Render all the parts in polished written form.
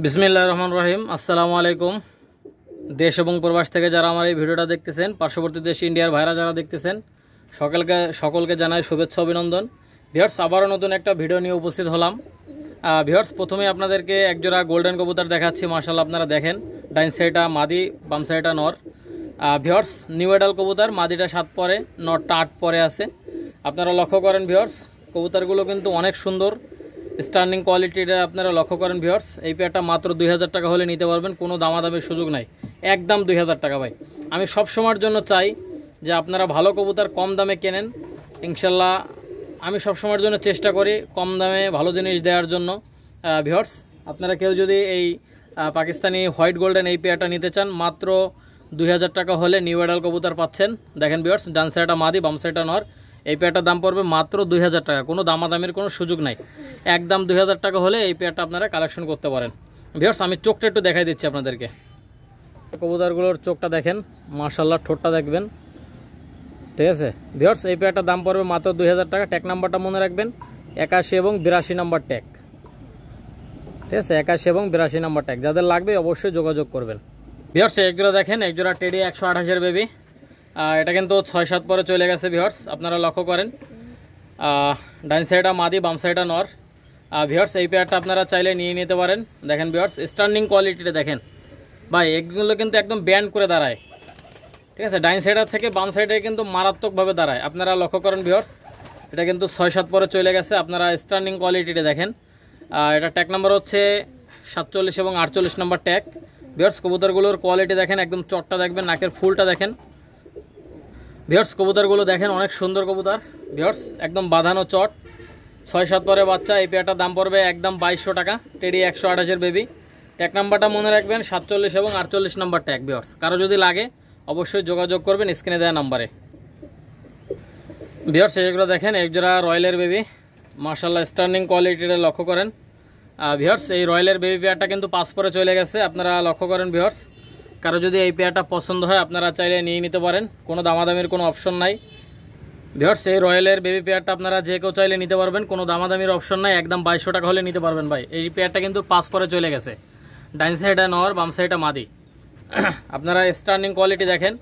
বিসমিল্লাহির রহমানির রহিম। আসসালামু আলাইকুম। দেশ এবং প্রবাস থেকে যারা আমার এই ভিডিওটা দেখতেছেন, পার্শ্ববর্তী দেশ ইন্ডিয়ার ভাইরা যারা দেখতেছেন, সকলকে জানাই শুভেচ্ছা অভিনন্দন। ভিউয়ার্স, আবারও নতুন একটা ভিডিও নিয়ে উপস্থিত হলাম। ভিউয়ার্স, প্রথমে আপনাদেরকে একজোড়া গোল্ডেন কবুতর দেখাচ্ছি। মাশাআল্লাহ, আপনারা দেখেন, ডাইন সাইডটা মাদি, বাম সাইডটা নর। ভিউয়ার্স, নিউ এডাল কবুতর, মাদিটা 7 পরে, নরটা 8 পরে আছে। আপনারা লক্ষ্য করেন ভিউয়ার্স, কবুতরগুলো কিন্তু অনেক সুন্দর, স্টার্নিং কোয়ালিটিটা আপনারা লক্ষ্য করেন ভিউয়ার্স। এই পেয়ারটা মাত্র 2000 টাকা হলে নিতে পারবেন, কোনো দামাদামির সুযোগ নাই, একদম 2000 টাকা। ভাই, আমি সব সময়ের জন্য চাই যে আপনারা ভালো কবুতর কম দামে কেনেন। ইনশাল্লাহ আমি সব সময়ের জন্য চেষ্টা করি কম দামে ভালো জিনিস দেওয়ার জন্য। ভিউয়ার্স, আপনারা কেউ যদি এই পাকিস্তানি হোয়াইট গোল্ডেন এই পেয়ারটা নিতে চান, মাত্র 2000 টাকা হলে নিউ এডাল কবুতর পাচ্ছেন। দেখেন ভিউয়ার্স, ডান সাইডটা মাদি, বাম সাইডটা নর। এই পেয়ারটার দাম পড়বে মাত্র 2000 টাকা, কোনো দামাদামির কোনো সুযোগ নাই, একদম 2000 টাকা হলে এই পেয়ারটা আপনারা কালেকশন করতে পারেন। ভিউয়ার্স, আমি চোখটা একটু দেখাই দিচ্ছি আপনাদেরকে। কবুতরগুলোর চোখটা দেখেন, মাশাআল্লাহ, ঠোঁটটা দেখবেন, ঠিক আছে। ভিউয়ার্স, এই পেয়ারটার দাম পড়বে মাত্র 2000 টাকা। ট্যাগ নাম্বারটা মনে রাখবেন, 81 এবং 82 নাম্বার ট্যাগ, ঠিক আছে। 81 এবং 82 নাম্বার ট্যাগ, যাদের লাগবে অবশ্যই যোগাযোগ করবেন। ভিউয়ার্স, একজোড়া দেখেন, একজোড়া টেডি 128 বেবি। এটা কিন্তু 6-7 পরে চলে গেছে ভিউয়ার্স, আপনারা লক্ষ্য করেন। ডাইন সাইডটা মাদি, বাম সাইডটা নর। ভিউয়ার্স, এই পেয়ারটা আপনারা চাইলে নিয়ে নিতে পারেন। দেখেন ভিউয়ার্স, স্টার্নিং কোয়ালিটিটা দেখেন ভাই, এগুলো কিন্তু একদম ব্যান্ড করে দাঁড়ায়, ঠিক আছে। ডাইন সাইডের থেকে বাম সাইডে কিন্তু মারাত্মকভাবে দাঁড়ায়, আপনারা লক্ষ্য করেন ভিউয়ার্স। এটা কিন্তু 6-7 পরে চলে গেছে, আপনারা স্টার্নিং কোয়ালিটিটা দেখেন। এটা ট্যাগ নাম্বার হচ্ছে 47 এবং 48 নাম্বার ট্যাগ। ভিউয়ার্স, কবুতরগুলোর কোয়ালিটি দেখেন, একদম চটটা দেখবেন, নাকের ফুলটা দেখেন। ভিউয়ার্স, কবুতরগুলো দেখেন, অনেক সুন্দর কবুতর। ভিউয়ার্স, একদম বাঁধানো চট, 6-7 পরে বাচ্চা। এই পেয়ারটার দাম পড়বে একদম 2200 টাকা। Teddy 128 baby. ট্যাগ নাম্বারটা মনে রাখবেন, 47 এবং 48 নাম্বার ট্যাগ। ভিউয়ার্স, কারো যদি লাগে অবশ্যই যোগাযোগ করবেন স্ক্রিনে দেওয়া নাম্বারে। ভিউয়ার্স, এগুলো দেখেন, একজোড়া রয়্যালের বেবি। মাশাআল্লাহ, স্টার্নিং কোয়ালিটিটা লক্ষ্য করেন। ভিউয়ার্স, এই রয়্যালের বেবি পেয়ারটা কিন্তু 5 পরে চলে গেছে, আপনারা লক্ষ্য করেন ভিউয়ার্স। কারো যদি এই পেয়ারটা পছন্দ হয় আপনারা চাইলে নিয়ে নিতে পারেন, কোনো দামাদামির কোনো অপশন নাই। ভিউয়ার্স, এই রয়্যালের বেবি পেয়ারটা আপনারা যে কেউ চাইলে নিতে পারবেন, কোনো দামাদামির অপশন নাই, একদম 2200 টাকা হলে নিতে পারবেন। ভাই, এই পেয়ারটা কিন্তু 5 পরে চলে গেছে, ডাইন সাইডে নর, বাম সাইডে মাদি। আপনারা স্টার্নিং কোয়ালিটি দেখেন,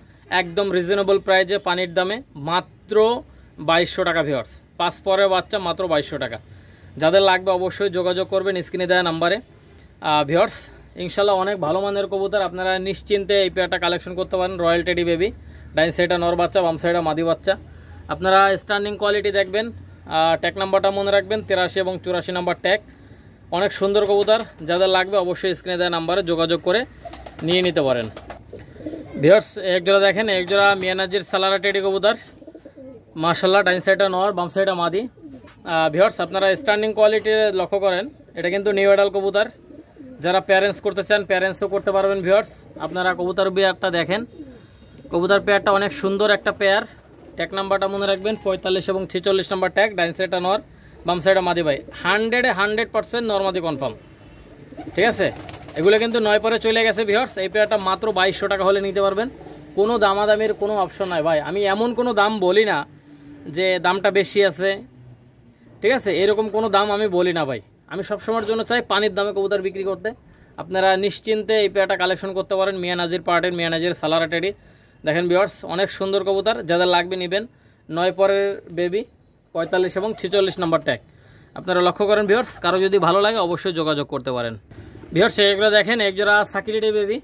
একদম রিজনেবল প্রাইজে, পানির দামে, মাত্র 2200 টাকা। ভিউয়ার্স, 5 পরে বাচ্চা, মাত্র 2200 টাকা। যাদের লাগবে অবশ্যই যোগাযোগ করবেন স্ক্রিনে দেওয়া নাম্বারে। ভিউয়ার্স, ইনশাল্লাহ অনেক ভালো মানের কবুতর, আপনারা নিশ্চিন্তে এই পেয়ারটা কালেকশন করতে পারেন। রয়্যাল টেডি বেবি, ডাইন সাইডে নর বাচ্চা, বাম সাইডে মাদি বাচ্চা। আপনারা স্টার্নিং কোয়ালিটি দেখবেন, ট্যাগ নাম্বারটা মনে রাখবেন, 83 এবং 84 নাম্বার ট্যাগ। অনেক সুন্দর কবুতর, যাদের লাগবে অবশ্যই স্ক্রিনে দেওয়া নাম্বারে যোগাযোগ করে নিয়ে নিতে পারেন। ভিউয়ার্স, একজোড়া দেখেন, একজোড়া মিয়ানাজির সালারা টেডি কবুতর। মাশাআল্লাহ, ডাইন সাইডে নর, বাম সাইডে মাদি। ভিউয়ার্স, আপনারা স্টার্নিং কোয়ালিটি লক্ষ্য করেন, এটা কিন্তু নিউ এডাল কবুতর। যারা প্যারেন্টস করতে চান প্যারেন্টসও করতে পারবেন। ভিউয়ার্স, আপনারা কবুতর পেয়ারটা দেখেন, কবুতর পেয়ারটা অনেক সুন্দর একটা পেয়ার। ট্যাগ নাম্বারটা মনে রাখবেন, 45 এবং 46 নাম্বার ট্যাগ। ডাইন সাইডটা নর, বাম সাইডে মাদি। ভাই, 100% নর মাদি কনফার্ম, ঠিক আছে। এগুলো কিন্তু 9 পরে চলে গেছে। ভিউয়ার্স, এই পেয়ারটা মাত্র 2200 টাকা হলে নিতে পারবেন, কোনো দামাদামির কোনো অপশন নাই। ভাই, আমি এমন কোনো দাম বলি না যে দামটা বেশি আছে, ঠিক আছে, এরকম কোনো দাম আমি বলি না। ভাই, আমি সবসময়ের জন্য চাই পানির দামে কবুতর বিক্রি করতে। আপনারা নিশ্চিন্তে এই পেয়ারটা কালেকশন করতে পারেন। মিয়ানাজির পার্টের, মিয়ানাজির সালারা টেডি। দেখেন ভিউয়ার্স, অনেক সুন্দর কবুতর, যাদের লাগবে নেবেন। 9 পরের বেবি, 45 এবং 46 নাম্বার ট্যাগ। আপনারা লক্ষ্য করেন ভিউয়ার্স, কারো যদি ভালো লাগে অবশ্যই যোগাযোগ করতে পারেন। ভিউয়ার্স, এগুলো দেখেন, একজোড়া সাকিরিডি বেবি।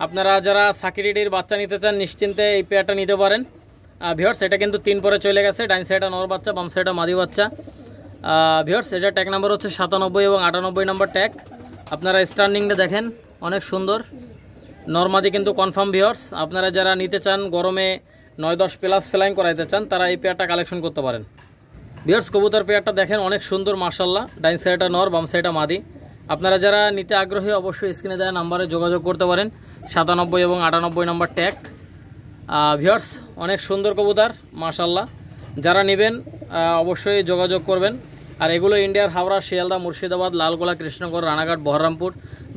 আপনারা যারা সাকিরিডির বাচ্চা নিতে চান নিশ্চিন্তে এই পেয়ারটা নিতে পারেন। ভিউয়ার্স, এটা কিন্তু 3 পরে চলে গেছে, ডাইন সাইডে নর বাচ্চা, বাম সাইডে মাদি বাচ্চা। ভিউয়ার্স, এটা ট্যাগ নাম্বার হচ্ছে 97 এবং 98 নাম্বার ট্যাগ। আপনারা স্টার্নিংটা দেখেন, অনেক সুন্দর, নরমাদি কিন্তু কনফার্ম। ভিউয়ার্স, আপনারা যারা নিতে চান, গরমে 9-10 প্লাস ফ্লাইং করাইতে চান, তারা এই পেয়ারটা কালেকশন করতে পারেন। ভিউয়ার্স, কবুতর পেয়ারটা দেখেন, অনেক সুন্দর মাশাআল্লাহ। ডাইন সাইডে নর, বাম সাইডে মাদি। আপনারা যারা নিতে আগ্রহী অবশ্যই স্ক্রিনে দেওয়া নাম্বারে যোগাযোগ করতে পারেন, 97 এবং 98 নাম্বার ট্যাগ। ভিউয়ার্স, অনেক সুন্দর কবুতর মাশাআল্লাহ, যারা নেবেন অবশ্যই যোগাযোগ করবেন। আর এগুলো ইন্ডিয়ার হাওড়া, শিয়ালদা, মুর্শিদাবাদ, লালগোলা, কৃষ্ণনগর, রানাঘাট, বহরমপুর,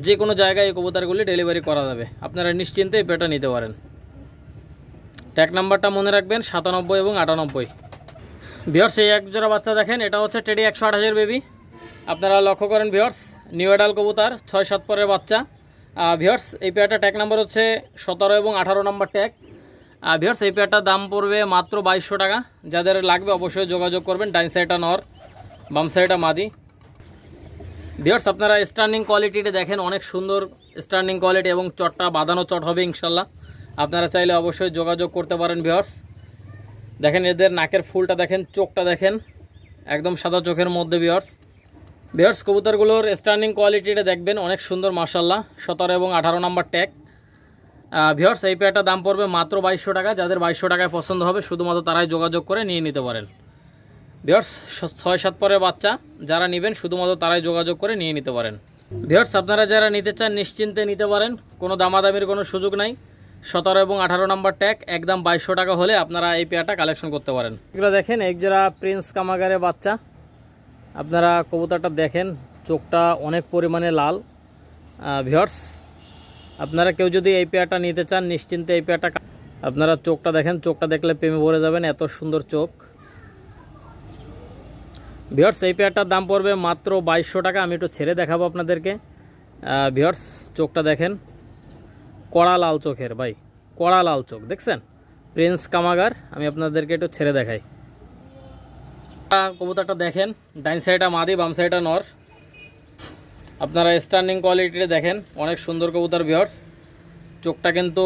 যে কোনো জায়গায় এই কবুতরগুলি ডেলিভারি করা যাবে। আপনারা নিশ্চিন্তে এই পেয়ারটা নিতে পারেন। ট্যাগ নাম্বারটা মনে রাখবেন, 97 এবং 98। ভিউয়ার্স, এই এক জোড়া বাচ্চা দেখেন, এটা হচ্ছে টেডি 128 বেবি। আপনারা লক্ষ্য করেন ভিউয়ার্স, নিউ অ্যাডাল কবুতর 6-7 পরের বাচ্চা। ভিউয়ার্স এই পেয়ারটা ট্যাগ নাম্বার হচ্ছে 17 এবং 18 নম্বর ট্যাগ। ভিউয়ার্স এই পেয়ারটার দাম পড়বে মাত্র 2200 টাকা। যাদের লাগবে অবশ্যই যোগাযোগ করবেন। ডাইন সাইডটা নর, বাম সাইডটা মাদি। ভিউয়ার্স আপনারা স্টার্নিং কোয়ালিটিটা দেখেন, অনেক সুন্দর স্টার্নিং কোয়ালিটি এবং চটটা বাঁধানো চট হবে ইনশাল্লাহ। আপনারা চাইলে অবশ্যই যোগাযোগ করতে পারেন। ভিউয়ার্স দেখেন এদের নাকের ফুলটা দেখেন, চোখটা দেখেন, একদম সাদা চোখের মধ্যে। ভিউয়ার্স কবুতরগুলোর স্টার্নিং কোয়ালিটিটা দেখবেন, অনেক সুন্দর মাশাআল্লাহ। 17 এবং 18 নম্বর ট্যাগ। ভিউয়ার্স এই পেয়ারটার দাম পড়বে মাত্র 2200 টাকা। যাদের 2200 টাকায় পছন্দ হবে শুধুমাত্র তারাই যোগাযোগ করে নিয়ে নিতে পারেন। ভিউয়ার্স 6-7 পরের বাচ্চা যারা নেবেন শুধুমাত্র তারাই যোগাযোগ করে নিয়ে নিতে পারেন। ভিউয়ার্স আপনারা যারা নিতে চান নিশ্চিন্তে নিতে পারেন, কোনো দামাদামির কোনো সুযোগ নাই। 17 এবং 18 নম্বর ট্যাগ, একদম 2200 টাকা হলে আপনারা এই পেয়ারটা কালেকশন করতে পারেন। এগুলো দেখেন এক জোড়া প্রিন্স কামাগারের বাচ্চা। আপনারা কবুতরটা দেখেন, চোখটা অনেক পরিমাণে লাল। ভিউয়ার্স আপনারা কেউ যদি এই পেয়ারটা নিতে চান নিশ্চিন্তে এই পেয়ারটা, আপনারা চোখটা দেখেন, চোখটা দেখলে প্রেমে ভরে যাবেন, এত সুন্দর চোখ। ভিউয়ার্স এই পেয়ারটার দাম পড়বে মাত্র 2200 টাকা। আমি একটু ছেড়ে দেখাবো আপনাদেরকে। ভিউয়ার্স চোখটা দেখেন, কড়া লাল চোখের ভাই, কড়া লাল চোখ দেখছেন, প্রিন্স কামাগার। আমি আপনাদেরকে একটু ছেড়ে দেখাই। কবুতরটা দেখেন, ডাইন সাইডটা মাদি, বাম সাইডটা নর। আপনারা স্টার্নিং কোয়ালিটিটা দেখেন, অনেক সুন্দর কবুতর। ভিউয়ার্স চোখটা কিন্তু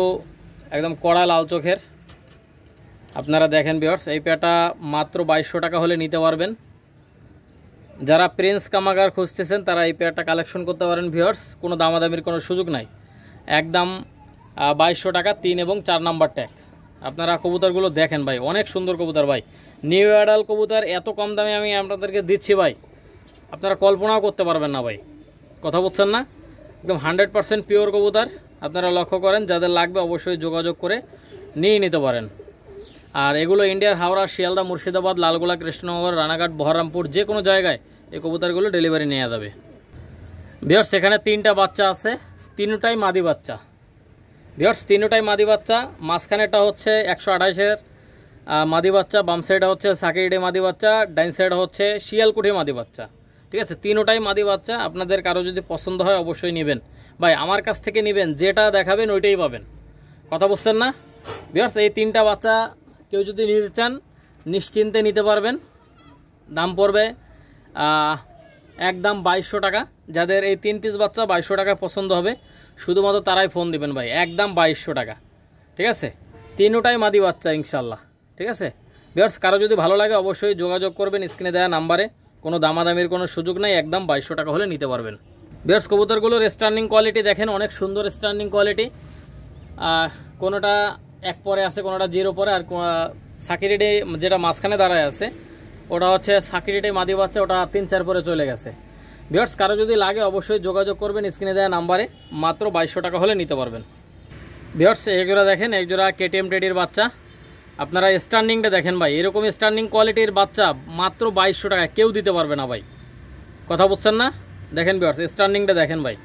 একদম কড়া লাল চোখের। আপনারা দেখেন ভিউয়ার্স এই পেয়ারটা মাত্র 2200 টাকা হলে নিতে পারবেন। যারা প্রিন্স কামাগার খুঁজতেছেন তারা এই পেয়ারটা কালেকশন করতে পারেন। ভিউয়ার্স কোনো দামাদামির কোনো সুযোগ নাই, একদম 2200 টাকা। 3 এবং 4 নাম্বার ট্যাগ। আপনারা কবুতরগুলো দেখেন ভাই, অনেক সুন্দর কবুতর ভাই। নিউ অ্যাডাল কবুতর এত কম দামে আমি আপনাদেরকে দিচ্ছি ভাই, আপনারা কল্পনাও করতে পারবেন না ভাই। কথা বলছেন না, একদম 100% পিওর কবুতর। আপনারা লক্ষ্য করেন, যাদের লাগবে অবশ্যই যোগাযোগ করে নিয়ে নিতে পারেন। আর এগুলো ইন্ডিয়ার হাওড়া, শিয়ালদা, মুর্শিদাবাদ, লালগোলা, কৃষ্ণনগর, রানাঘাট, বহরমপুর যে কোনো জায়গায় এই কবুতরগুলো ডেলিভারি নিয়ে যাবে। ভিউয়ার্স এখানে 3টা বাচ্চা আছে, 3টাই মাদি বাচ্চা। ভিউয়ার্স 3টাই মাদি বাচ্চা। মাঝখানেটা হচ্ছে 128-এর মাদি বাচ্চা, বাম সাইডে হচ্ছে সাকিরিডে মাদি বাচ্চা, ডাইন সাইডে হচ্ছে শিয়ালকুঠি মাদি বাচ্চা। ঠিক আছে, 3টাই মাদি বাচ্চা। আপনাদের কারো যদি পছন্দ হয় অবশ্যই নেবেন ভাই, আমার কাছ থেকে নেবেন, যেটা দেখাবেন ওইটাই পাবেন। কথা বুঝছেন না? ভিউয়ার্স এই 3টা বাচ্চা কেউ যদি নিতে চান নিশ্চিন্তে নিতে পারবেন। দাম পড়বে একদম 2200 টাকা। যাদের এই 3 পিস বাচ্চা 2200 টাকায় পছন্দ হবে শুধুমাত্র তারাই ফোন দিবেন ভাই, একদম 2200 টাকা। ঠিক আছে, 3টাই মাদি বাচ্চা ইনশাল্লাহ। ঠিক আছে ভিউয়ার্স, কারো যদি ভালো লাগে অবশ্যই যোগাযোগ করবেন স্ক্রিনে দেওয়া নাম্বারে। কোনো দামাদামির কোনো সুযোগ নাই, একদম 2200 টাকা হলে নিতে পারবেন। ভিউয়ার্স কবুতরগুলোর স্টার্নিং কোয়ালিটি দেখেন, অনেক সুন্দর স্টার্নিং কোয়ালিটি। কোনোটা 1 পরে আছে, কোনোটা 0 পরে। আর সাকিরিডে যেটা মাঝখানে দাঁড়ায় আছে ওটা হচ্ছে সাকিরিডে মাদি বাচ্চা, ওটা 3-4 পরে চলে গেছে। ভিউয়ার্স কারো যদি লাগে অবশ্যই যোগাযোগ করবেন স্ক্রিনে দেওয়া নাম্বারে, মাত্র 2200 টাকা হলে নিতে পারবেন। ভিউয়ার্স একজোড়া দেখেন, একজোড়া কেটিএম টেডির বাচ্চা। আপনারা স্টার্নিংটা দেখেন ভাই, এরকম স্টার্নিং কোয়ালিটির বাচ্চা মাত্র 2200 টাকা কেউ দিতে পারবে না ভাই। কথা বুঝছেন না? দেখেন ভিউয়ার্স স্টার্নিংটা দেখেন ভাই,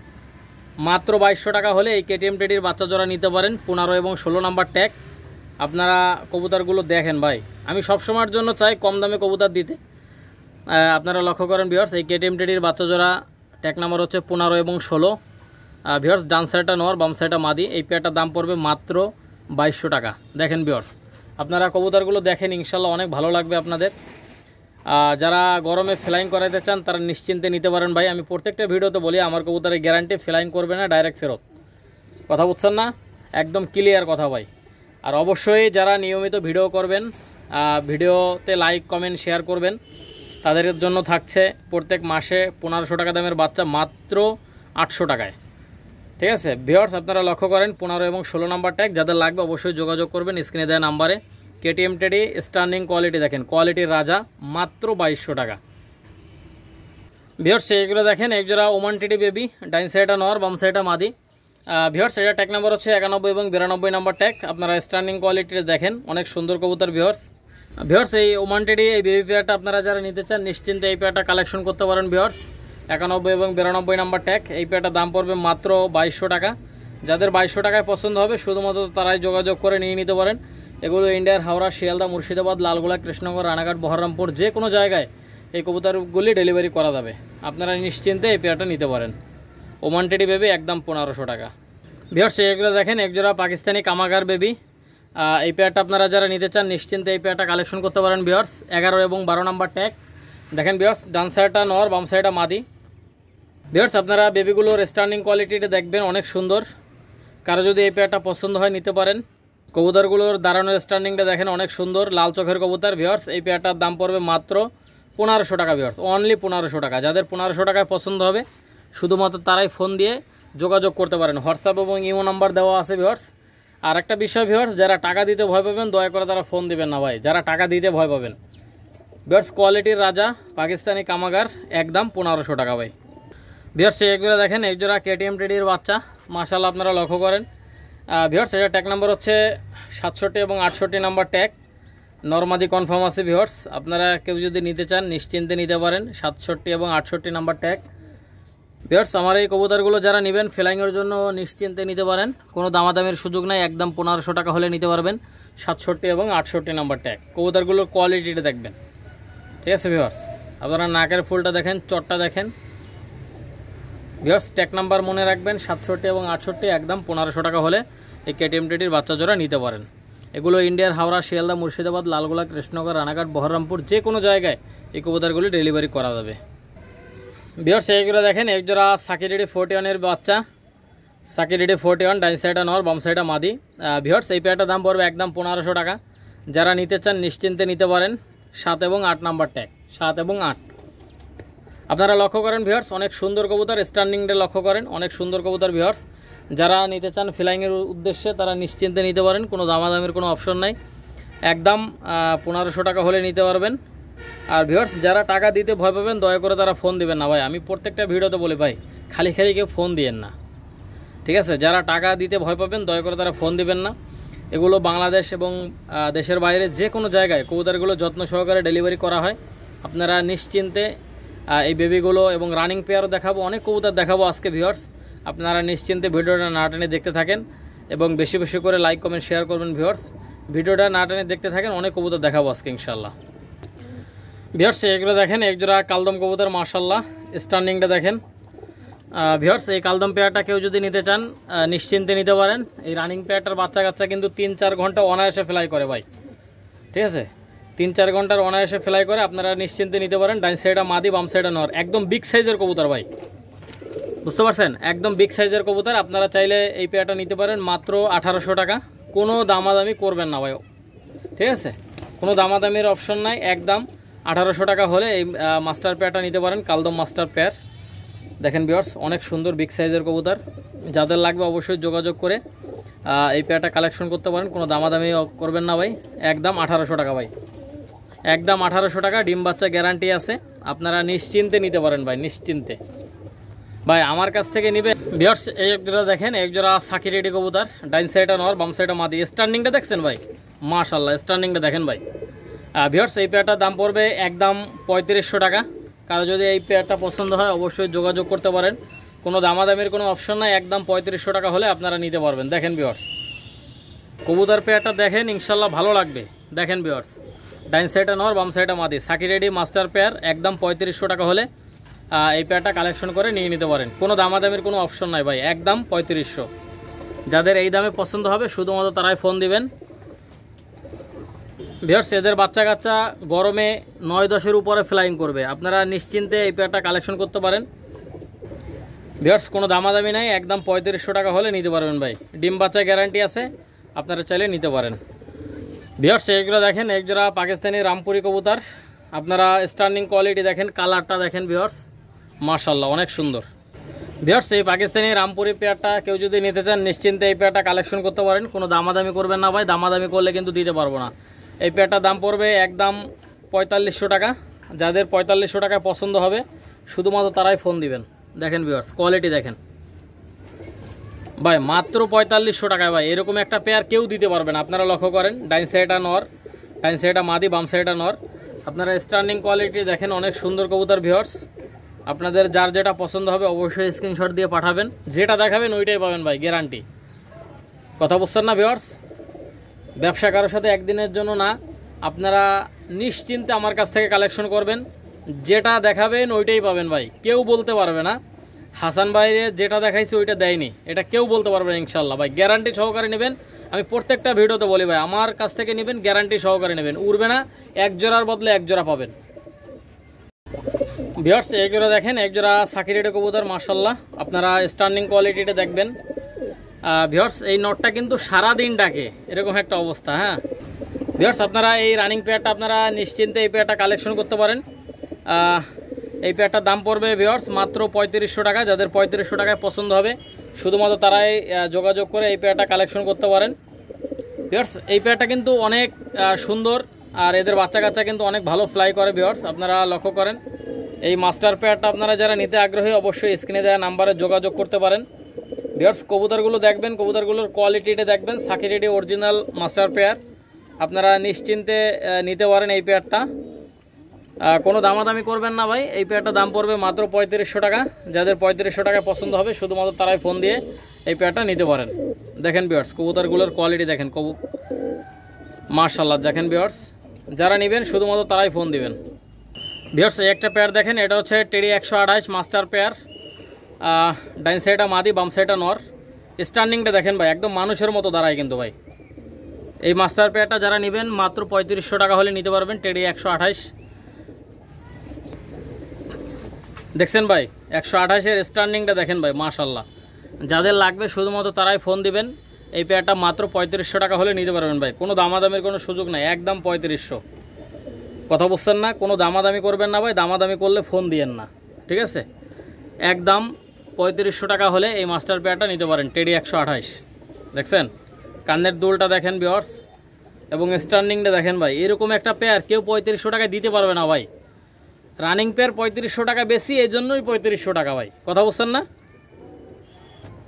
মাত্র 2200 টাকা হলে এই কেটিএম টেডির বাচ্চা জোড়া নিতে পারেন। 15 এবং 16 নাম্বার ট্যাগ। আপনারা কবুতরগুলো দেখেন ভাই, আমি সবসময়ের জন্য চাই কম দামে কবুতর দিতে। আপনারা লক্ষ্য করেন ভিউয়ার্স এই কেটিএম টেডির বাচ্চা জোড়া ট্যাগ নাম্বার হচ্ছে 15 এবং 16। ভিউয়ার্স ডান সাইডটা নর, বাম সাইডটা মাদি। এই পেয়ারটার দাম পড়বে মাত্র 2200 টাকা। দেখেন ভিউয়ার্স আপনারা কবুতরগুলো দেখেন, ইনশাল্লাহ অনেক ভালো লাগবে আপনাদের। যারা গরমে ফ্লাইং করাইতে চান তারা নিশ্চিন্তে নিতে পারেন ভাই। আমি প্রত্যেকটা ভিডিওতে বলি আমার কবুতরের গ্যারান্টি, ফ্লাইং করবে না, ডাইরেক্ট ফেরত। কথা বুঝছেন না? একদম ক্লিয়ার কথা ভাই। আর অবশ্যই যারা নিয়মিত ভিডিও করবেন, ভিডিওতে লাইক কমেন্ট শেয়ার করবেন, তাদের জন্য থাকছে প্রত্যেক মাসে 1500 টাকা দামের বাচ্চা মাত্র 800 টাকায়। ঠিক আছে ভিউয়ার্স আপনারা লক্ষ্য করেন 15 এবং 16 নাম্বার ট্যাগ। যাদের লাগবে অবশ্যই যোগাযোগ করবেন স্ক্রিনে দেওয়া নাম্বারে। কেটিএম টেডি স্টার্নিং কোয়ালিটি দেখেন, কোয়ালিটির রাজা, মাত্র 2200 টাকা। ভিউয়ার্স এইগুলো দেখেন, একজোড়া ওমান টেডি বেবি, ডাইন সাইডটা নর, বাম সাইডটা মাদি। ভিউয়ার্স এটা ট্যাগ নাম্বার হচ্ছে 91 এবং 92 নাম্বার ট্যাগ। আপনারা স্টার্নিং কোয়ালিটিটা দেখেন, অনেক সুন্দর কবুতর। ভিউয়ার্স এই ওমান টেডি এই বেবি পেয়ারটা আপনারা যারা নিতে চান নিশ্চিন্তে এই পেয়ারটা কালেকশন করতে পারেন। ভিউয়ার্স 91 এবং 92 নাম্বার ট্যাগ। এই পেয়ারটার দাম পড়বে মাত্র 2200 টাকা। যাদের 2200 টাকায় পছন্দ হবে শুধুমাত্র তারাই যোগাযোগ করে নিয়ে নিতে পারেন। এগুলো ইন্ডিয়ার হাওড়া, শিয়ালদা, মুর্শিদাবাদ, লালগোলা, কৃষ্ণনগর, রানাঘাট, বহরমপুর যে কোনো জায়গায় এই কবুতরগুলি ডেলিভারি করা যাবে। আপনারা নিশ্চিন্তে এই পেয়ারটা নিতে পারেন। ওমান টেডি বেবি একদম 1500 টাকা। ভিউয়ার্স এগুলো দেখেন একজোড়া পাকিস্তানি কামাগার বেবি। এই পেয়ারটা আপনারা যারা নিতে চান নিশ্চিন্তে এই পেয়ারটা কালেকশন করতে পারেন। ভিউয়ার্স 11 এবং 12 নাম্বার ট্যাগ দেখেন। ভিউয়ার্স ডান সাইডটা নর, বাম সাইডটা মাদি। ভিউয়ার্স আপনারা বেবিগুলোর স্ট্যান্ডিং কোয়ালিটিটা দেখবেন, অনেক সুন্দর। কারো যদি এই পেয়ারটা পছন্দ হয় নিতে পারেন। কবুতরগুলোর দাঁড়ানোর স্ট্যান্ডিংটা দেখেন, অনেক সুন্দর, লাল চোখের কবুতর। ভিউয়ার্স এই পেয়ারটার দাম পড়বে মাত্র 1500 টাকা। ভিউয়ার্স অনলি 1500 টাকা। যাদের 1500 টাকায় পছন্দ হবে শুধুমাত্র তারাই ফোন দিয়ে যোগাযোগ করতে পারেন। হোয়াটসঅ্যাপ এবং ইমো নাম্বার দেওয়া আছে। ভিউয়ার্স আর একটা বিষয় ভিউয়ার্স, যারা টাকা দিতে ভয় পাবেন দয়া করে তারা ফোন দিবেন না ভাই, যারা টাকা দিতে ভয় পাবেন। ভিউয়ার্স কোয়ালিটির রাজা পাকিস্তানি কামাগার একদম 1500 টাকা ভাই। ভিউয়ার্স একজোড়া দেখেন, একজোড়া কেটিএম টেডির বাচ্চা, মাশাআল্লাহ আপনারা লক্ষ্য করেন। ভিউয়ার্স এটা ট্যাগ নাম্বার হচ্ছে 67 এবং 68 নাম্বার ট্যাগ। নরমাদি কনফার্ম আছে। ভিউয়ার্স আপনারা কেউ যদি নিতে চান নিশ্চিন্তে নিতে পারেন। 67 এবং 68 নাম্বার ট্যাগ। ভিউয়ার্স আমার এই কবুতরগুলো যারা নেবেন ফ্লাইংয়ের জন্য নিশ্চিন্তে নিতে পারেন, কোনো দামাদামির সুযোগ নাই, একদম 1500 টাকা হলে নিতে পারবেন। 67 এবং 68 নাম্বার ট্যাগ। কবুতরগুলোর কোয়ালিটিটা দেখবেন, ঠিক আছে ভিউয়ার্স। আপনারা নাকের ফুলটা দেখেন, চটটা দেখেন। ভিউয়ার্স ট্যাগ নাম্বার মনে রাখবেন 67 এবং 68, একদম 1500 টাকা হলে এই কেটিএম টেডির বাচ্চা জোড়া নিতে পারেন। এগুলো ইন্ডিয়ার হাওড়া, শিয়ালদা, মুর্শিদাবাদ, লালগোলা, কৃষ্ণনগর, রানাঘাট, বহরমপুর যে কোনো জায়গায় এই কবুতরগুলি ডেলিভারি করা যাবে। ভিউয়ার্স এইগুলো দেখেন একজোড়া সাকিরেডি 41-এর বাচ্চা। সাকিরেডি 41, ডাইন সাইডা নর, বাম সাইডা মাদি। ভিউয়ার্স এই পেয়ারটার দাম পড়বে একদম 1500 টাকা। যারা নিতে চান নিশ্চিন্তে নিতে পারেন। 7 এবং 8 নাম্বার ট্যাগ, 7 এবং 8। আপনারা লক্ষ্য করেন ভিউয়ার্স অনেক সুন্দর কবুতর, স্ট্যান্ডিংটা লক্ষ্য করেন, অনেক সুন্দর কবুতর। ভিউয়ার্স যারা নিতে চান ফ্লাইংয়ের উদ্দেশ্যে তারা নিশ্চিন্তে নিতে পারেন, কোনো দামাদামের কোনো অপশন নাই, একদম 1500 টাকা হলে নিতে পারবেন। আর ভিউয়ার্স যারা টাকা দিতে ভয় পাবেন দয়া করে তারা ফোন দিবেন না ভাই। আমি প্রত্যেকটা ভিডিওতে বলি ভাই খালি কেউ ফোন দিয়েন না, ঠিক আছে। যারা টাকা দিতে ভয় পাবেন দয়া করে তারা ফোন দিবেন না। এগুলো বাংলাদেশ এবং দেশের বাইরে যে কোনো জায়গায় কবুতরগুলো যত্ন সহকারে ডেলিভারি করা হয়। আপনারা নিশ্চিন্তে এই বেবিগুলো এবং রানিং পেয়ারও দেখাবো, অনেক কবুতর দেখাবো আজকে। ভিউয়ার্স আপনারা নিশ্চিন্তে ভিডিওটা না টেনে দেখতে থাকেন এবং বেশি বেশি করে লাইক কমেন্ট শেয়ার করবেন। ভিউয়ার্স ভিডিওটা না টেনে দেখতে থাকেন, অনেক কবুতর দেখাবো আজকে ইনশাল্লাহ। ভিউয়ার্স এগুলো দেখেন একজোড়া কালদম কবুতর, মাশাআল্লাহ স্ট্যান্ডিংটা দেখেন। ভিউয়ার্স এই কালদম পেয়ারটা কেউ যদি নিতে চান নিশ্চিন্তে নিতে পারেন। এই রানিং পেয়ারটার বাচ্চা কাচ্চা কিন্তু 3-4 ঘন্টা অনায়াসে ফ্লাই করে ভাই, ঠিক আছে। 3-4 ঘন্টার অনায়াসে ফ্লাই করে, আপনারা নিশ্চিন্তে নিতে পারেন। ডাইন সাইডা মাদি, বাম সাইডা নর, একদম বিগ সাইজের কবুতর ভাই, বুঝতে পারছেন, একদম বিগ সাইজের কবুতর। আপনারা চাইলে এই পেয়ারটা নিতে পারেন মাত্র 1800 টাকা। কোনো দামাদামি করবেন না ভাই, ঠিক আছে, কোনো দামাদামির অপশন নাই, একদম 1800 টাকা হলে এই মাস্টার পেয়ারটা নিতে পারেন, কালদম মাস্টার পেয়ার। দেখেন ভিউয়ার্স অনেক সুন্দর বিগ সাইজের কবুতর। যাদের লাগবে অবশ্যই যোগাযোগ করে এই পেয়ারটা কালেকশন করতে পারেন, কোনো দামাদামি করবেন না ভাই, একদম 1800 টাকা ভাই, একদম 1800 টাকা। ডিম বাচ্চা গ্যারান্টি আছে, আপনারা নিশ্চিন্তে নিতে পারেন ভাই, নিশ্চিন্তে ভাই আমার কাছ থেকে নেবেন। ভিউয়ার্স এই একজোড়া দেখেন, একজোড়া সাকিরেডি কবুতর, ডাইন সাইডা নর, বাম সাইডা মাদি। স্ট্যান্ডিংটা দেখছেন ভাই, মাশাআল্লাহ স্ট্যান্ডিংটা দেখেন ভাই। ভিউয়ার্স এই পেয়ারটার দাম পড়বে একদম 3500 টাকা। কারো যদি এই পেয়ারটা পছন্দ হয় অবশ্যই যোগাযোগ করতে পারেন, কোনো দামাদামির কোনো অপশন নাই, একদম 3500 টাকা হলে আপনারা নিতে পারবেন। দেখেন ভিউয়ার্স কবুতর পেয়ারটা দেখেন, ইনশাল্লাহ ভালো লাগবে। দেখেন ভিউয়ার্স ডাইন সাইডা নর, বাম সাইডা মাদি, সাকিরেডি মাস্টার পেয়ার, একদম 3500 টাকা হলে এই পেয়ারটা কালেকশন করে নিয়ে নিতে পারেন। কোনো দামাদামির কোনো অপশন নাই ভাই, একদম 3500। যাদের এই দামে পছন্দ হবে শুধুমাত্র তারাই ফোন দিবেন। ভিউয়ার্স এদের বাচ্চা কাচ্চা গরমে 9-10-এর উপরে ফ্লাইং করবে, আপনারা নিশ্চিন্তে এই পেয়ারটা কালেকশন করতে পারেন। ভিউয়ার্স কোনো দামাদামি নাই, একদম 3500 টাকা হলে নিতে পারবেন ভাই। ডিম বাচ্চা গ্যারান্টি আছে, আপনারা চাইলে নিতে পারেন। ভিউয়ার্স এইগুলো দেখেন একজোড়া পাকিস্তানি রামপুরি কবুতর। আপনারা স্ট্যান্ডিং কোয়ালিটি দেখেন, কালারটা দেখেন ভিউয়ার্স, মাশাআল্লাহ অনেক সুন্দর। ভিউয়ার্স এই পাকিস্তানি রামপুরি পেয়ারটা কেউ যদি নিতে চান নিশ্চিন্তে এই পেয়ারটা কালেকশন করতে পারেন, কোনো দামাদামি করবেন না ভাই, দামাদামি করলে কিন্তু দিতে পারবো না। এই পেয়ারটার দাম পড়বে একদম 4500 টাকা। যাদের 4500 টাকায় পছন্দ হবে শুধুমাত্র তারাই ফোন দিবেন। দেখেন ভিউয়ার্স কোয়ালিটি দেখেন ভাই, মাত্র 4500 টাকায় ভাই এরকম একটা পেয়ার কেউ দিতে পারবে না। আপনারা লক্ষ্য করেন ডাইন সাইডা নর, ডাইন সাইডা মাদি, বাম সাইডা নর। আপনারা স্ট্যান্ডিং কোয়ালিটি দেখেন, অনেক সুন্দর কবুতর। ভিউয়ার্স আপনাদের যার যেটা পছন্দ হবে অবশ্যই স্ক্রিনশট দিয়ে পাঠাবেন, যেটা দেখাবেন ওইটাই পাবেন ভাই, গ্যারান্টি। কথা বুঝছেন না ভিউয়ার্স? ব্যবসা কারোর সাথে একদিনের জন্য না, আপনারা নিশ্চিন্তে আমার কাছ থেকে কালেকশন করবেন, যেটা দেখাবেন ওইটাই পাবেন ভাই, কেউ বলতে পারবে না হাসান ভাইয়ের যেটা দেখাইছে ওইটা দেয়নি, এটা কেউ বলতে পারবে না ইনশাল্লাহ ভাই। গ্যারান্টি সহকারে নেবেন, আমি প্রত্যেকটা ভিডিওতে বলি ভাই, আমার কাছ থেকে নেবেন গ্যারান্টি সহকারে নেবেন, উড়বে না, এক জোড়ার বদলে এক জোড়া পাবেন। ভিউয়ার্স এক জোড়া দেখেন, এক জোড়া সাকিরেডে কবুতর মাশাআল্লাহ, আপনারা স্ট্যান্ডিং কোয়ালিটিটা দেখবেন। ভিউয়ার্স এই নটটা কিন্তু সারাদিন ডাকে, এরকম একটা অবস্থা। হ্যাঁ ভিউয়ার্স আপনারা এই রানিং পেয়ারটা আপনারা নিশ্চিন্তে এই পেয়ারটা কালেকশন করতে পারেন। এই পেয়ারটার দাম পড়বে ভিউয়ার্স মাত্র 3500 টাকা। যাদের 3500 টাকায় পছন্দ হবে শুধুমাত্র তারাই যোগাযোগ করে এই পেয়ারটা কালেকশন করতে পারেন। ভিউয়ার্স এই পেয়ারটা কিন্তু অনেক সুন্দর, আর এদের বাচ্চা কাচ্চা কিন্তু অনেক ভালো ফ্লাই করে। ভিউয়ার্স আপনারা লক্ষ্য করেন, এই মাস্টার পেয়ারটা আপনারা যারা নিতে আগ্রহী অবশ্যই স্ক্রিনে দেওয়া নাম্বারে যোগাযোগ করতে পারেন। ভিউয়ার্স কবুতরগুলো দেখবেন, কবুতরগুলোর কোয়ালিটিটা দেখবেন, সাকিরেডি অরিজিনাল মাস্টার পেয়ার, আপনারা নিশ্চিন্তে নিতে পারেন এই পেয়ারটা। কোনো দামাদামি করবেন না ভাই, এই পেয়ারটার দাম পড়বে মাত্র 3500 টাকা। যাদের 3500 টাকায় পছন্দ হবে শুধুমাত্র তারাই ফোন দিয়ে এই পেয়ারটা নিতে পারেন। দেখেন ভিউয়ার্স কবুতরগুলোর কোয়ালিটি দেখেন, মাশাআল্লাহ দেখেন ভিউয়ার্স, যারা নেবেন শুধুমাত্র তারাই ফোন দিবেন। ভিউয়ার্স এই একটা পেয়ার দেখেন, এটা হচ্ছে টেডি 128 মাস্টার পেয়ার, ডাইন সাইডটা মাদি বাম সাইডটা নর। স্ট্যান্ডিংটা দেখেন ভাই, একদম মানুষের মতো দাঁড়ায় কিন্তু ভাই। এই মাস্টার পেয়ারটা যারা নেবেন মাত্র 3500 টাকা হলে নিতে পারবেন, টেডি 128 দেখছেন ভাই, 128-এর স্ট্যান্ডিংটা দেখেন ভাই মাশাআল্লাহ। যাদের লাগবে শুধুমাত্র তারাই ফোন দিবেন, এই পেয়ারটা মাত্র 3500 টাকা হলে নিতে পারবেন ভাই। কোনো দামাদামির কোনো সুযোগ নাই, একদম 3500। কথা বুঝছেন না, কোনো দামাদামি করবেন না ভাই, দামাদামি করলে ফোন দিয়েন না, ঠিক আছে? একদম 3500 টাকা হলে এই মাস্টার পেয়ারটা নিতে পারেন, টেডি 128 দেখছেন, কানের দুলটা দেখেন ভিউয়ার্স, এবং স্ট্যান্ডিংটা দেখেন ভাই। এরকম একটা পেয়ার কেউ 3500 টাকায় দিতে পারবে না ভাই। রানিং পেয়ার 3500 টাকা বেশি, এই জন্যই 3500 টাকা ভাই। কথা বুঝছেন না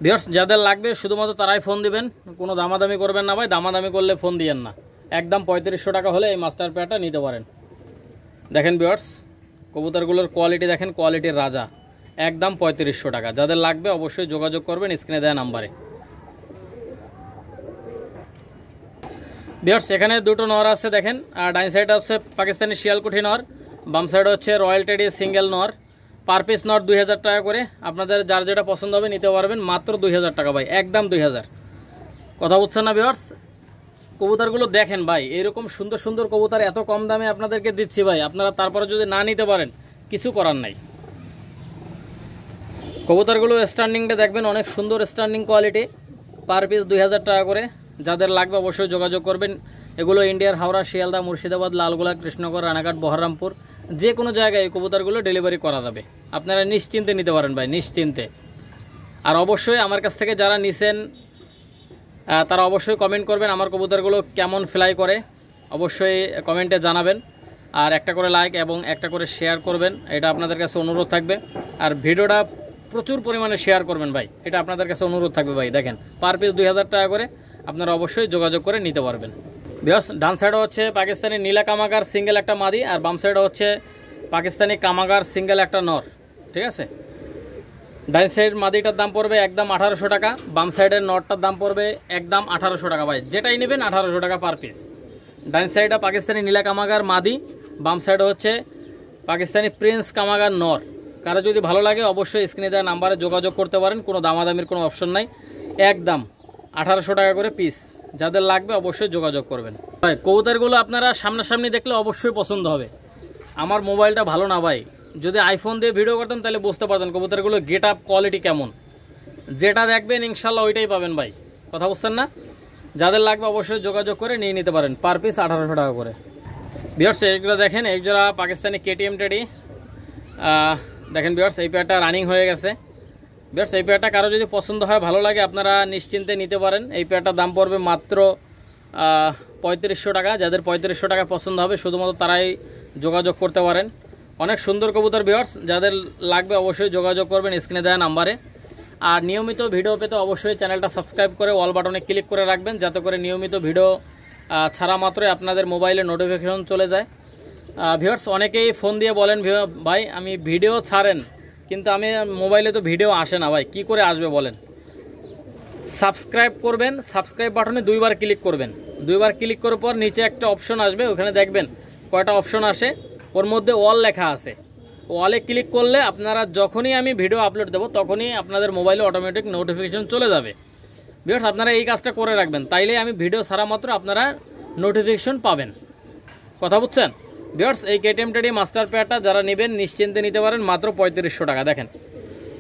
ভিউয়ার্স? যাদের লাগবে শুধুমাত্র তারাই ফোন দিবেন, কোনো দামাদামি করবেন না ভাই, দামাদামি করলে ফোন দিয়েন না। একদম 3500 টাকা হলে এই মাস্টার পেয়ারটা নিতে পারেন। দেখেন ভিউয়ার্স কবুতরগুলোর কোয়ালিটি দেখেন, কোয়ালিটির রাজা, একদম 3500 টাকা। যাদের লাগবে অবশ্যই যোগাযোগ করবেন স্ক্রিনে দেওয়া নাম্বারে। ভিউয়ার্স এখানে দুটো নর আছে দেখেন, আর ডাইন সাইড আছে পাকিস্তানি শিয়ালকুঠি নর, বাম সাইড হচ্ছে রয়্যাল টেডি সিঙ্গেল নর। পার পিস নর 2000 টাকা করে, আপনাদের যার যেটা পছন্দ হবে নিতে পারবেন মাত্র 2000 টাকা ভাই, একদম 2000। কথা বুঝছেন না ভিউয়ার্স? কবুতরগুলো দেখেন ভাই, এরকম সুন্দর সুন্দর কবুতর এত কম দামে আপনাদেরকে দিচ্ছি ভাই, আপনারা তারপরে যদি না নিতে পারেন কিছু করার নাই। কবুতরগুলো স্ট্যান্ডিংটা দেখবেন, অনেক সুন্দর স্ট্যান্ডিং কোয়ালিটি, পার পিস 2000 টাকা করে। যাদের লাগবে অবশ্যই যোগাযোগ করবেন। এগুলো ইন্ডিয়ার হাওড়া, শিয়ালদা, মুর্শিদাবাদ, লালগোলা, কৃষ্ণনগর, রানাঘাট, বহরমপুর, যে কোনো জায়গায় এই কবুতরগুলো ডেলিভারি করা যাবে। আপনারা নিশ্চিন্তে নিতে পারেন ভাই, নিশ্চিন্তে। আর অবশ্যই আমার কাছ থেকে যারা নিছেন তারা অবশ্যই কমেন্ট করবেন আমার কবুতরগুলো কেমন ফ্লাই করে, অবশ্যই কমেন্টে জানাবেন। আর একটা করে লাইক এবং একটা করে শেয়ার করবেন, এটা আপনাদের কাছে অনুরোধ থাকবে। আর ভিডিওটা প্রচুর পরিমাণে শেয়ার করবেন ভাই, এটা আপনাদের কাছে অনুরোধ থাকবে ভাই। দেখেন পার পিস 2000 টাকা করে, আপনারা অবশ্যই যোগাযোগ করে নিতে পারবেন। বিকজ ডান সাইডে হচ্ছে পাকিস্তানি নীলা কামাগার সিঙ্গেল একটা মাদি, আর বাম সাইডে হচ্ছে পাকিস্তানি কামাগার সিঙ্গেল একটা নর, ঠিক আছে? ডাইন সাইড মাদিটার দাম পড়বে একদম 1800 টাকা, বাম সাইডের নরটার দাম পড়বে একদম 1800 টাকা ভাই। যেটাই নেবেন 1800 টাকা পার পিস। ডাইন সাইডে পাকিস্তানি নীলা কামাগার মাদি, বাম সাইডে হচ্ছে পাকিস্তানি প্রিন্স কামাগার নর। কারো যদি ভালো লাগে অবশ্যই স্ক্রিনে দেওয়া নাম্বারে যোগাযোগ করতে পারেন, কোনো দামাদামির কোনো অপশন নাই, একদম 1800 টাকা করে পিস। যাদের লাগবে অবশ্যই যোগাযোগ করবেন ভাই। কবুতরগুলো আপনারা সামনাসামনি দেখলে অবশ্যই পছন্দ হবে। আমার মোবাইলটা ভালো না ভাই, যদি আইফোন দিয়ে ভিডিও করতাম তাহলে বুঝতে পারতেন কবুতরগুলো গেট আপ কোয়ালিটি কেমন। যেটা দেখবেন ইনশাল্লাহ ওইটাই পাবেন ভাই। কথা বুঝছেন না? যাদের লাগবে অবশ্যই যোগাযোগ করে নিয়ে নিতে পারেন, পার পিস 1800 টাকা করে। ভিউয়ার্স এইগুলো দেখেন, এক জোড়া পাকিস্তানি কেটিএম টেডি দেখেন ভিউয়ার্স, এই পেয়ারটা রানিং হয়ে গেছে। ভিউয়ার্স এই পেয়ারটা কারো যদি পছন্দ হয়, ভালো লাগে, আপনারা নিশ্চিন্তে নিতে পারেন। এই পেয়ারটার দাম পড়বে মাত্র 3500 টাকা। যাদের 3500 টাকা পছন্দ হবে শুধুমাত্র তারাই যোগাযোগ করতে পারেন। অনেক সুন্দর কবুতর ভিউয়ার্স, যাদের লাগবে অবশ্যই যোগাযোগ করবেন স্ক্রিনে দেওয়া নাম্বারে। আর নিয়মিত ভিডিও পেতে অবশ্যই চ্যানেলটা সাবস্ক্রাইব করে অল বাটনে ক্লিক করে রাখবেন, যাতে করে নিয়মিত ভিডিও ছাড়া মাত্রই আপনাদের মোবাইলে নোটিফিকেশন চলে যায়। ভিউয়ার্স অনেকেই ফোন দিয়ে বলেন ভাই আমি ভিডিও ছাড়েন, কিন্তু আমি মোবাইলে তো ভিডিও আসে না ভাই, কি করে আসবে বলেন? সাবস্ক্রাইব করবেন, সাবস্ক্রাইব বাটনে 2 বার ক্লিক করবেন। 2 বার ক্লিক করার পর নিচে একটা অপশন আসবে, ওখানে দেখবেন কয়টা অপশন আসে। ওর মধ্যে অল লেখা আছে, ওয়ালে ক্লিক করলে আপনারা যখনই আমি ভিডিও আপলোড দেবো তখনই আপনাদের মোবাইলে অটোমেটিক নোটিফিকেশন চলে যাবে। ভিউয়ার্স আপনারা এই কাজটা করে রাখবেন, তাইলে আমি ভিডিও ছাড়া মাত্র আপনারা নোটিফিকেশন পাবেন। কথা বুঝছেন? ভিউয়ার্স এই কেটিএম টেডি মাস্টার পেয়ারটা যারা নেবেন নিশ্চিন্তে নিতে পারেন, মাত্র 3500 টাকা। দেখেন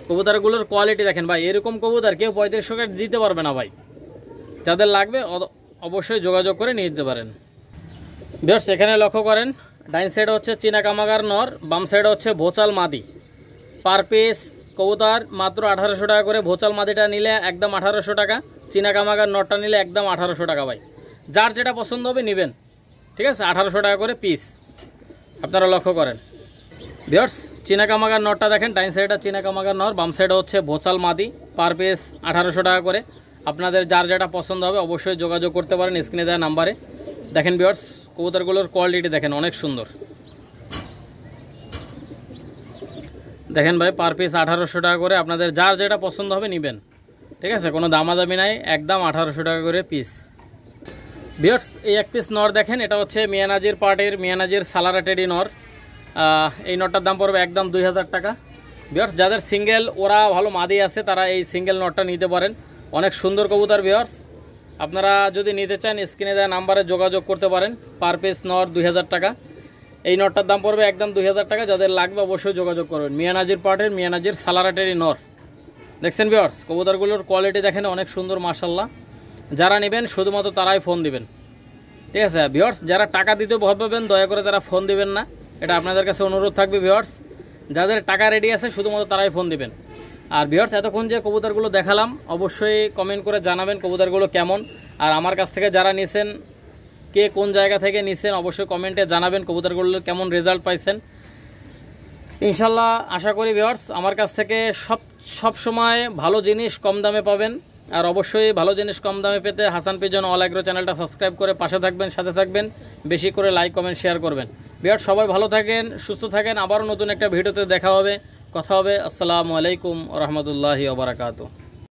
কবুতরগুলোর কোয়ালিটি দেখেন ভাই, এরকম কবুতর কেউ 3500 টাকা দিতে পারবে না ভাই। যাদের লাগবে অবশ্যই যোগাযোগ করে নিয়ে দিতে পারেন। ভিউয়ার্স এখানে লক্ষ্য করেন, ডাইন সাইডে হচ্ছে চীনা কামাগার নর, বাম সাইডে হচ্ছে ভোচাল মাদি। পার পিস কবুতর মাত্র 1800 টাকা করে। ভোচাল মাদিটা নিলে একদম 1800 টাকা, চীনা কামাগার নরটা নিলে একদম 1800 টাকা ভাই। যার যেটা পছন্দ হবে নেবেন, ঠিক আছে? 1800 টাকা করে পিস, আপনারা লক্ষ্য করেন। ভিউয়ার্স চীনা কামাগার নরটা দেখেন, ডাইন সাইডে চীনা কামাগার নর, বাম সাইডে হচ্ছে ভোচাল মাদি। পার পিস 1800 টাকা করে। আপনাদের যার যেটা পছন্দ হবে অবশ্যই যোগাযোগ করতে পারেন স্ক্রিনে দেওয়া নাম্বারে। দেখেন ভিউয়ার্স কবুতরগুলোর কোয়ালিটি দেখেন, অনেক সুন্দর। দেখেন ভাই পার পিস 1800 টাকা করে, আপনাদের যার যেটা পছন্দ হবে নেবেন, ঠিক আছে? কোনো দামাদামি নাই, একদম 1800 টাকা করে পিস। ভিউয়ার্স এই এক পিস নর দেখেন, এটা হচ্ছে মিয়ানাজির পার্টির মিয়ানাজির সালারা টেডি নর। এই নটটার দাম পড়বে একদম 2000 টাকা। ভিউয়ার্স যাদের সিঙ্গেল ওরা ভালো মাদি আছে তারা এই সিঙ্গেল নটটা নিতে পারেন, অনেক সুন্দর কবুতর। ভিউয়ার্স আপনারা যদি নিতে চান স্ক্রিনে দেওয়া নাম্বারে যোগাযোগ করতে পারেন। পার পিস নর 2000 টাকা। এই নটটার দাম পড়বে একদম 2000 টাকা। যাদের লাগবে অবশ্যই যোগাযোগ করবেন। মিয়ানাজির পার্টির মিয়ানাজির সালারা টেডি নর। দেখছেন ভিউয়ার্স কবুতরগুলোর কোয়ালিটি দেখেন, অনেক সুন্দর মাশাআল্লাহ। যারা নেবেন শুধুমাত্র তারাই ফোন দিবেন, ঠিক আছে? ভিউয়ার্স যারা টাকা দিতে ভয় পাবেন দয়া করে তারা ফোন দিবেন না, এটা আপনাদের কাছে অনুরোধ থাকবে। ভিউয়ার্স যাদের টাকা রেডি আছে শুধুমাত্র তারাই ফোন দিবেন। আর ভিউয়ার্স এতক্ষণ যে কবুতরগুলো দেখালাম অবশ্যই কমেন্ট করে জানাবেন কবুতরগুলো কেমন। আর আমার কাছ থেকে যারা নিছেন, কে কোন জায়গা থেকে নিছেন অবশ্যই কমেন্টে জানাবেন কবুতরগুলোর কেমন রেজাল্ট পাইছেন। ইনশাল্লাহ আশা করি ভিউয়ার্স আমার কাছ থেকে সব সময় ভালো জিনিস কম দামে পাবেন। আর অবশ্যই ভালো জিনিস কম দামে পেতে হাসান পিজন অল এগ্রো চ্যানেলটা সাবস্ক্রাইব করে পাশে থাকবেন, সাথে থাকবেন, বেশি করে লাইক কমেন্ট শেয়ার করবেন। ভিউয়ার্স সবাই ভালো থাকেন, সুস্থ থাকেন, আবারও নতুন একটা ভিডিওতে দেখা হবে, কথা হবে। আসসালামু আলাইকুম ওয়া রাহমাতুল্লাহি ওয়া বারাকাতুহু।